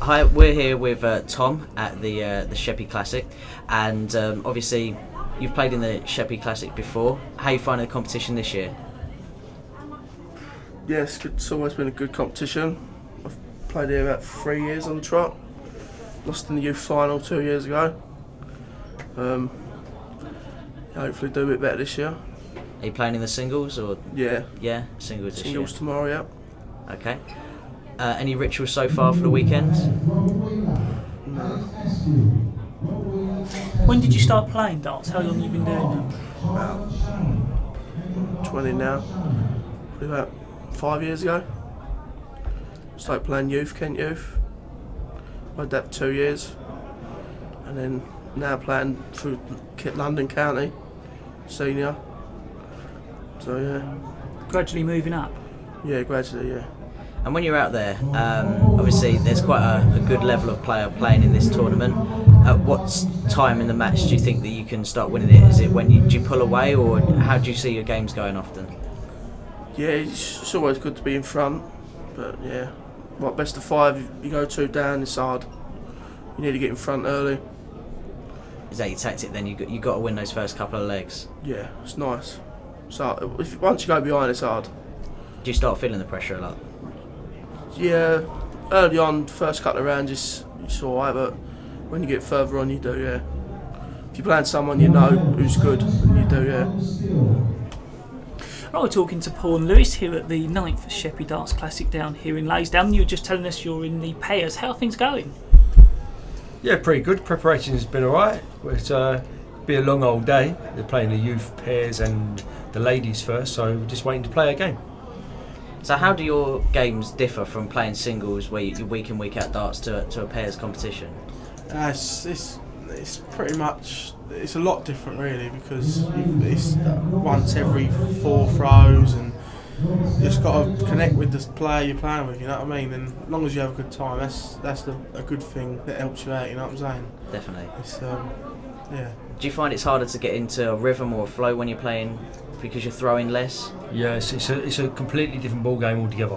Hi, we're here with Tom at the Sheppey Classic, and obviously you've played in the Sheppey Classic before. How are you finding the competition this year? Yes, it's always been a good competition. I've played here about 3 years on the trot. Lost in the youth final 2 years ago. Hopefully do a bit better this year. Are you playing in the singles or? Yeah. Yeah, singles this year. Singles tomorrow, yeah. Okay. Any rituals so far for the weekend? No. When did you start playing darts? How long have you been doing it? About 20 now. Probably about 5 years ago. Started playing youth, Kent youth. Played that for 2 years. And then now playing through London County, senior. So yeah. Gradually moving up? Yeah, gradually, yeah. And when you're out there, obviously there's quite a good level of player playing in this tournament. At what time in the match do you think that you can start winning it? Is it when do you pull away, or how do you see your games going often? Yeah, it's always good to be in front, but yeah, what best of 5 you go 2 down, it's hard. You need to get in front early. Is that your tactic then? You got to win those first couple of legs. Yeah, it's nice. So once you go behind, it's hard. Do you start feeling the pressure a lot? Yeah, early on, first couple of rounds, it's alright, but when you get further on, you do, yeah. If you're playing someone you know who's good, then you do, yeah. Right, we're talking to Paul and Lewis here at the 9th Sheppey Darts Classic down here in Leysdown. You were just telling us you're in the pairs. How are things going? Yeah, pretty good. Preparation's been alright. It's been a long old day. They're playing the youth pairs and the ladies first, so we're just waiting to play a game. So how do your games differ from playing singles, where you week in week out darts, to a pairs competition? It's pretty much, it's a lot different really, because it's once every 4 throws, and you just got to connect with the player you're playing with, you know what I mean? And as long as you have a good time, that's a good thing that helps you out, you know what I'm saying? Definitely. It's, yeah. Do you find it's harder to get into a rhythm or a flow when you're playing because you're throwing less? Yeah, it's a completely different ball game altogether.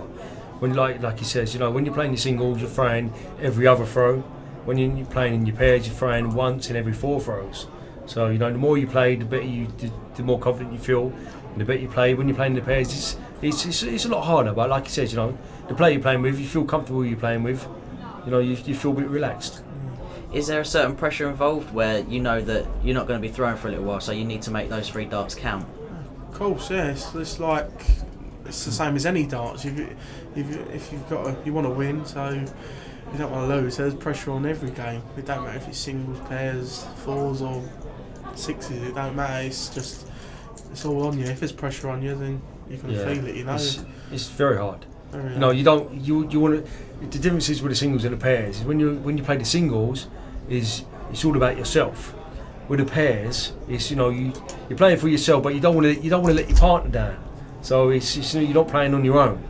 When like he says, you know, when you're playing your singles, you're throwing every other throw. When you're playing in your pairs, you're throwing once in every 4 throws. So you know, the more you play, the better the more confident you feel, and the better you play. When you're playing in the pairs, it's a lot harder. But like he says, you know, the player you're playing with, you feel comfortable you're playing with. You know, you feel a bit relaxed. Is there a certain pressure involved where you know that you're not going to be throwing for a little while, so you need to make those 3 darts count? Of course, yeah. It's like, it's the same as any darts. If you've got you want to win, so you don't want to lose. There's pressure on every game. It don't matter if it's singles, pairs, 4s or 6s. It don't matter. It's just, it's all on you. If there's pressure on you, then you can feel it. You know. It's very hard. Very you know, you want to. The difference is with the singles and the pairs is when you play the singles, it's all about yourself. With the pairs, it's, you know, you're playing for yourself, but you don't want to let your partner down. So it's you're not playing on your own.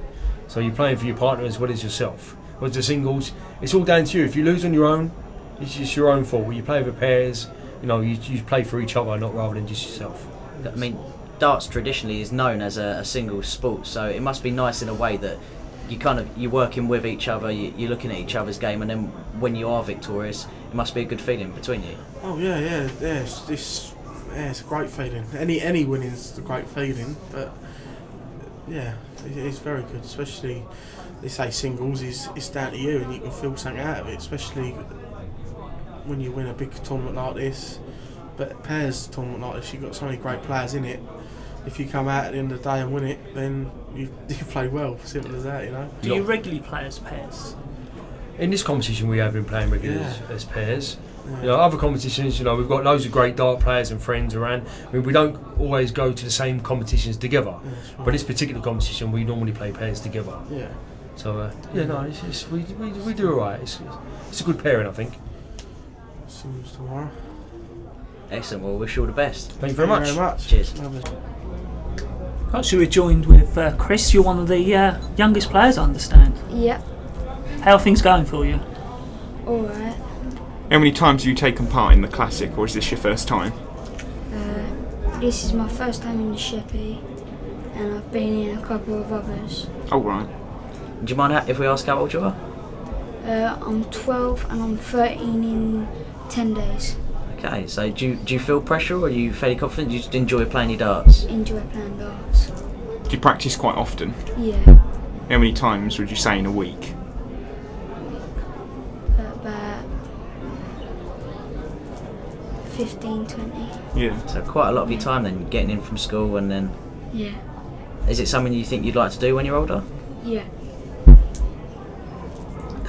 So you're playing for your partner as well as yourself. Whereas the singles, it's all down to you. If you lose on your own, it's just your own fault. When you play with pairs, you know, you play for each other, not rather than just yourself. I mean, darts traditionally is known as a singles sport, so it must be nice in a way that you're working with each other, you're looking at each other's game, and then when you are victorious, it must be a good feeling between you. Oh yeah. It's a great feeling. Any winning's a great feeling, but yeah, it's very good. Especially, they say singles it's down to you, and you can feel something out of it. Especially when you win a big tournament like this. But pairs tournament like this, you've got so many great players in it. If you come out at the end of the day and win it, then you play well. Simple as that, you know. Do you regularly play as pairs? In this competition, we have been playing regularly as pairs. Yeah. You know, other competitions, you know, we've got loads of great dart players and friends around. I mean, we don't always go to the same competitions together, right. but this particular competition, we normally play pairs together. Yeah. So we do alright. It's a good pairing, I think. Singles tomorrow. Excellent. Well, wish you all the best. Thank you very much. Cheers. Lovely. Right, so we're joined with Chris. You're one of the youngest players, I understand. Yep. How are things going for you? Alright. How many times have you taken part in the Classic, or is this your first time? This is my first time in the Sheppey, and I've been in a couple of others. Oh, right. Do you mind if we ask how old you are? I'm 12 and I'm 13 in 10 days. Okay, so do you feel pressure, or are you fairly confident? Do you just enjoy playing your darts? Enjoy playing darts. Do you practice quite often? Yeah. How many times would you say in a week? About 15, 20. Yeah. So quite a lot of your time then, getting in from school, and then Yeah. is it something you think you'd like to do when you're older? Yeah.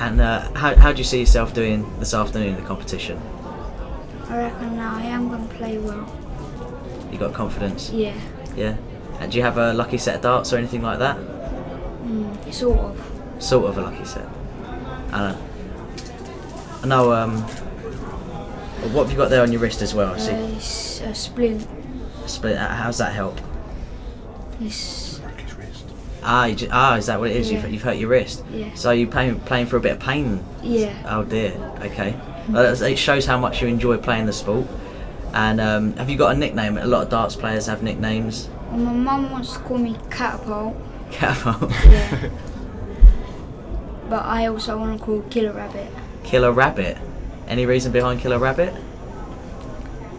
And how do you see yourself doing this afternoon in the competition? I reckon I am going to play well. You got confidence? Yeah. Yeah. And do you have a lucky set of darts or anything like that? Sort of. Sort of a lucky set. I know. What have you got there on your wrist as well? I see. It's a splint. Split. How's that help? It's, Is that what it is? Yeah. You've hurt your wrist. yeah. So you're playing for a bit of pain. Yeah. Oh dear. Okay. Well, it shows how much you enjoy playing the sport. And have you got a nickname? A lot of darts players have nicknames. Well, my mum wants to call me Catapult. Catapult. Yeah. But I also want to call Killer Rabbit. Killer Rabbit. Any reason behind Killer Rabbit?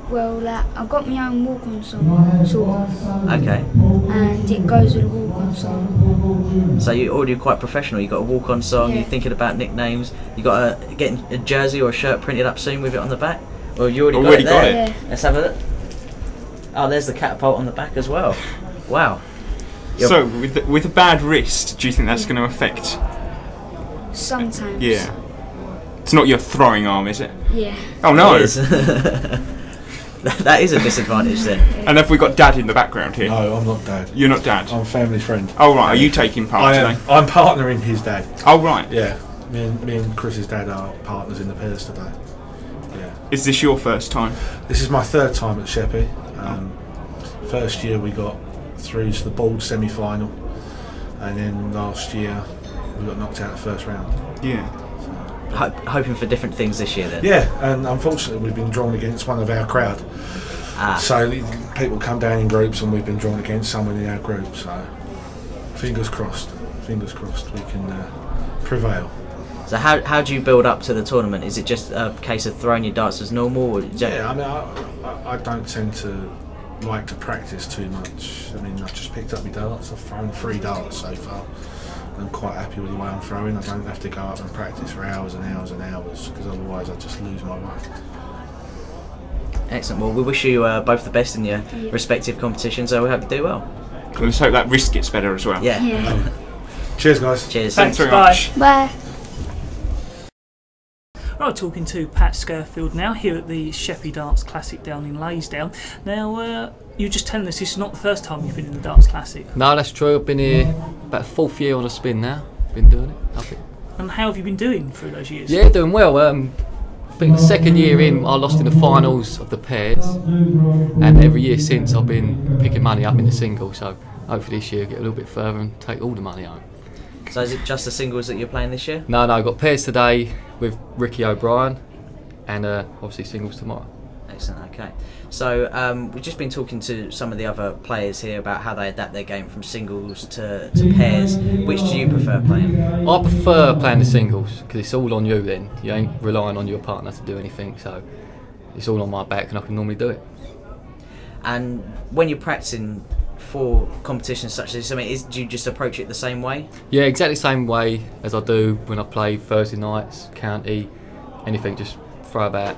Well, I've got my own walk-on song, sort of, Okay. and it goes with a walk-on song. So you're already quite professional. You got a walk-on song. Yeah. You're thinking about nicknames. You got getting a jersey or a shirt printed up soon with it on the back. Well, you already got it there. Yeah. Let's have a look. Oh, there's the catapult on the back as well. Wow. So, with a bad wrist, do you think that's going to affect? Sometimes. Yeah. It's not your throwing arm, is it? Yeah. Oh no! It is. That is a disadvantage then. And have we got Dad in the background here? No, I'm not Dad. You're not Dad? I'm a family friend. Oh right, are you taking part today? I'm partnering his dad. Oh right. Yeah, me and Chris's dad are partners in the pairs today. Yeah. Is this your first time? This is my third time at Sheppey. First year we got through to the bald semi-final, and then last year we got knocked out the first round. Yeah. Hoping for different things this year then. Yeah, and unfortunately we've been drawn against one of our crowd. So people come down in groups, and we've been drawn against someone in our group. So fingers crossed we can prevail. So how do you build up to the tournament? Is it just a case of throwing your darts as normal? Or Yeah, I mean, I don't tend to like to practice too much. I mean, I've just picked up my darts. I've thrown 3 darts so far. I'm quite happy with the way I'm throwing. I don't have to go up and practice for hours and hours and hours, because otherwise I just lose my way. Excellent. Well, we wish you both the best in your respective competitions. So we hope you do well. Let's hope that wrist gets better as well. Yeah. Yeah. Cheers, guys. Cheers. Thanks very Bye. much. Bye. Right, talking to Pat Scurfield now here at the Sheppey Darts Classic down in Leysdown. Now, you were just telling us this is not the first time you've been in the Darts Classic. No, that's true. I've been here about 4th year on a spin now. Been doing it. I think. And how have you been doing through those years? Yeah, doing well. I think the 2nd year in, I lost in the finals of the pairs, and every year since I've been picking money up in the singles. So hopefully this year get a little bit further and take all the money home. So is it just the singles that you're playing this year? No, I've got pairs today with Ricky O'Brien, and obviously singles tomorrow. Excellent. Okay. So we've just been talking to some of the other players here about how they adapt their game from singles to pairs. Which do you prefer playing? I prefer playing the singles because it's all on you then. You ain't relying on your partner to do anything, so it's all on my back and I can normally do it. And when you're practicing for competitions such as this, I mean, do you just approach it the same way? Yeah, exactly the same way as I do when I play Thursday nights, county, anything, just throw about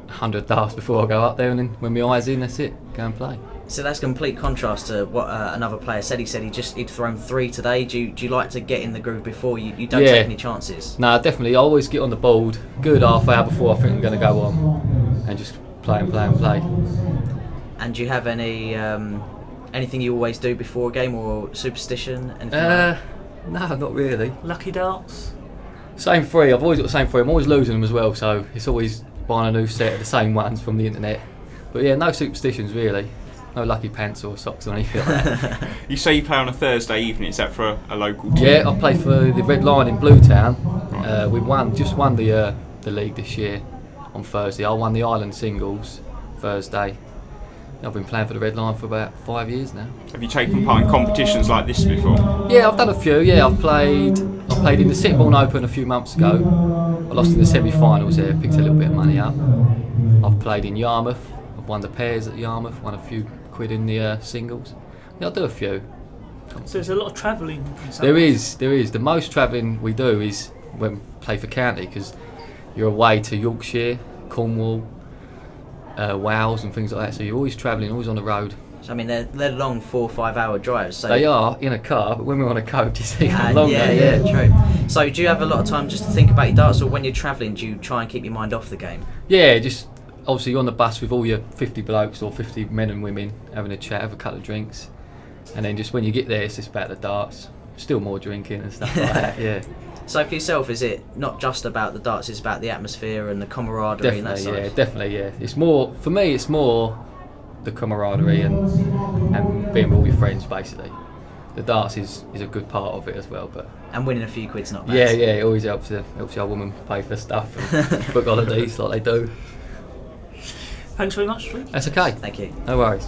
100 darts before I go up there, and then when my eye's in, that's it, go and play. So that's complete contrast to what another player said. He said he'd thrown 3 today. Do you like to get in the groove before you don't take any chances? No, definitely. I always get on the board good half hour before I think I'm going to go on, and just play and play and play. And do you have any anything you always do before a game, or superstition? Anything like No, not really. Lucky darts? Same 3. I've always got the same 3. I'm always losing them as well, so it's always buying a new set of the same ones from the internet. But yeah, no superstitions really. No lucky pants or socks or anything like that. You say you play on a Thursday evening. Is that for a local team? Yeah, I play for the Red Lion in Bluetown. We just won the league this year on Thursday. I won the Island singles Thursday. I've been playing for the Red Lion for about 5 years now. Have you taken part in competitions like this before? Yeah, I've done a few. Yeah, I've played I played in the Sittingbourne Open a few months ago. I lost in the semi-finals there, picked a little bit of money up. I've played in Yarmouth. I've won the pairs at Yarmouth, won a few quid in the singles. Yeah, I'll do a few. So there's a lot of travelling. There is. The most travelling we do is when we play for county, because you're away to Yorkshire, Cornwall, Wales and things like that. So you're always travelling, always on the road. So, I mean, they're long 4 or 5 hour drives. So they are in a car, but when we're on a coach, it's even longer. Yeah, true. So do you have a lot of time just to think about your darts, or when you're travelling, do you try and keep your mind off the game? Yeah, just obviously you're on the bus with all your 50 blokes or 50 men and women, having a chat, have a couple of drinks, and then just when you get there, it's just about the darts. Still more drinking and stuff like that. Yeah. So for yourself, is it not just about the darts? It's about the atmosphere and the camaraderie and that side? Definitely. It's more for me. It's more the camaraderie and being with all your friends, basically. The darts is a good part of it as well, but and winning a few quid's not bad. Yeah, it always helps your woman pay for stuff and book holidays like they do. Thanks very much, Luke. That's okay. Thank you. No worries.